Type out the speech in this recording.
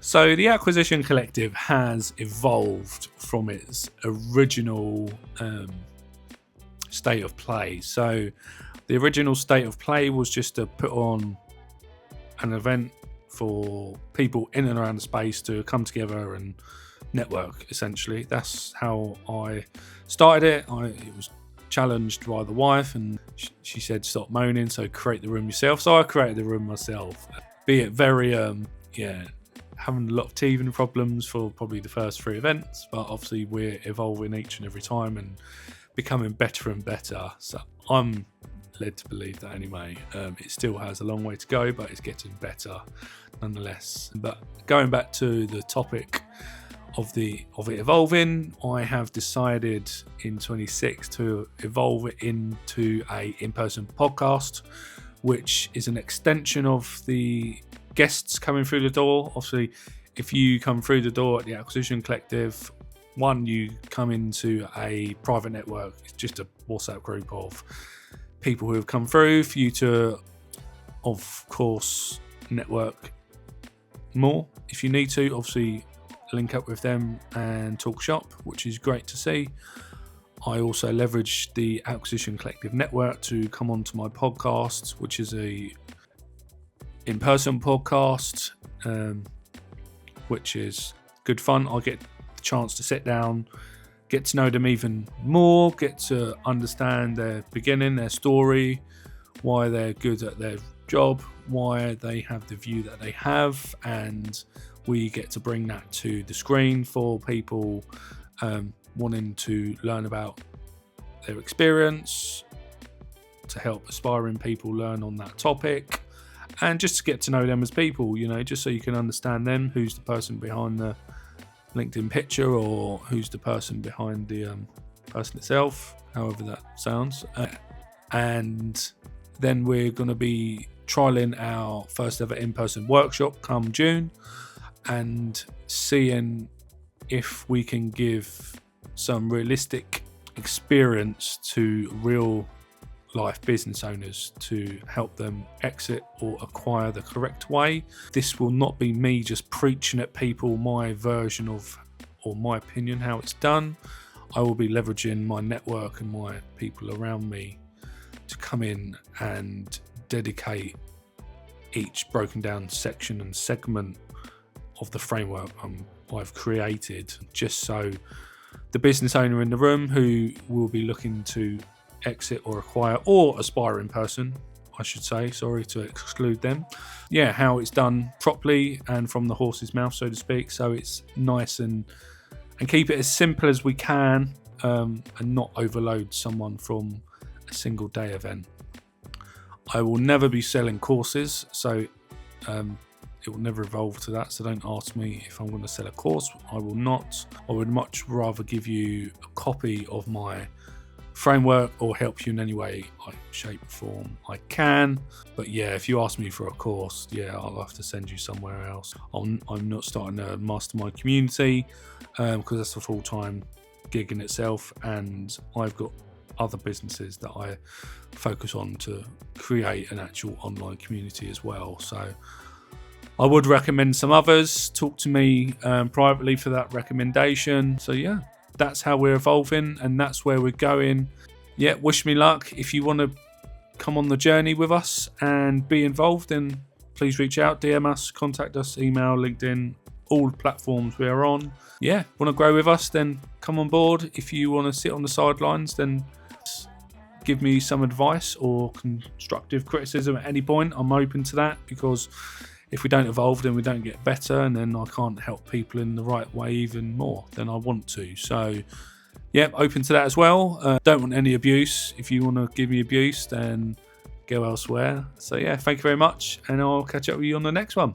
So the Acquisition Collective has evolved from its original state of play. So the original state of play was just to put on an event for people in and around the space to come together and network, essentially. That's how I started it. It was challenged by the wife, and she said stop moaning, so create the room yourself. So I created the room myself, be it very having a lot of teething problems for probably the first 3 events, but obviously we're evolving each and every time and becoming better and better. So I'm led to believe that anyway. It still has a long way to go, but it's getting better nonetheless. But going back to the topic of it evolving, I have decided in 26 to evolve it into a in-person podcast, which is an extension of the guests coming through the door. Obviously, if you come through the door at the Acquisition Collective, one, you come into a private network. It's just a WhatsApp group of people who have come through for you to, of course, network more if you need to. Obviously, link up with them and talk shop, which is great to see. I also leverage the Acquisition Collective network to come onto my podcast, which is a in-person podcast, which is good fun. I get the chance to sit down, get to know them even more, get to understand their beginning, their story, why they're good at their job, why they have the view that they have, and we get to bring that to the screen for people wanting to learn about their experience, to help aspiring people learn on that topic, and just to get to know them as people, just so you can understand them, who's the person behind the LinkedIn picture, or who's the person behind the person itself, however that sounds. And then we're going to be trialing our first ever in-person workshop come June, and seeing if we can give some realistic experience to real life business owners to help them exit or acquire the correct way. This will not be me just preaching at people my version of, or my opinion, how it's done. I will be leveraging my network and my people around me to come in and dedicate each broken down section and segment of the framework I've created, just so the business owner in the room who will be looking to exit or acquire, or aspiring person, I should say, sorry to exclude them, how it's done properly and from the horse's mouth, so to speak, so it's nice, and keep it as simple as we can, and not overload someone from a single day event. I will never be selling courses, so it will never evolve to that, so don't ask me if I'm going to sell a course. I will not. I would much rather give you a copy of my framework or help you in any way, shape, or form I can. But if you ask me for a course, I'll have to send you somewhere else. I'm not starting a mastermind community because that's a full-time gig in itself, and I've got other businesses that I focus on to create an actual online community as well. So I would recommend some others. Talk to me privately for that recommendation. So that's how we're evolving, and that's where we're going. Wish me luck. If you want to come on the journey with us and be involved, then please reach out, DM us, contact us, email, LinkedIn, all platforms we are on. Want to grow with us, then come on board. If you want to sit on the sidelines, then give me some advice or constructive criticism at any point. I'm open to that, because if we don't evolve, then we don't get better, and then I can't help people in the right way even more than I want to. So open to that as well. Don't want any abuse. If you want to give me abuse, then go elsewhere. So thank you very much, and I'll catch up with you on the next one.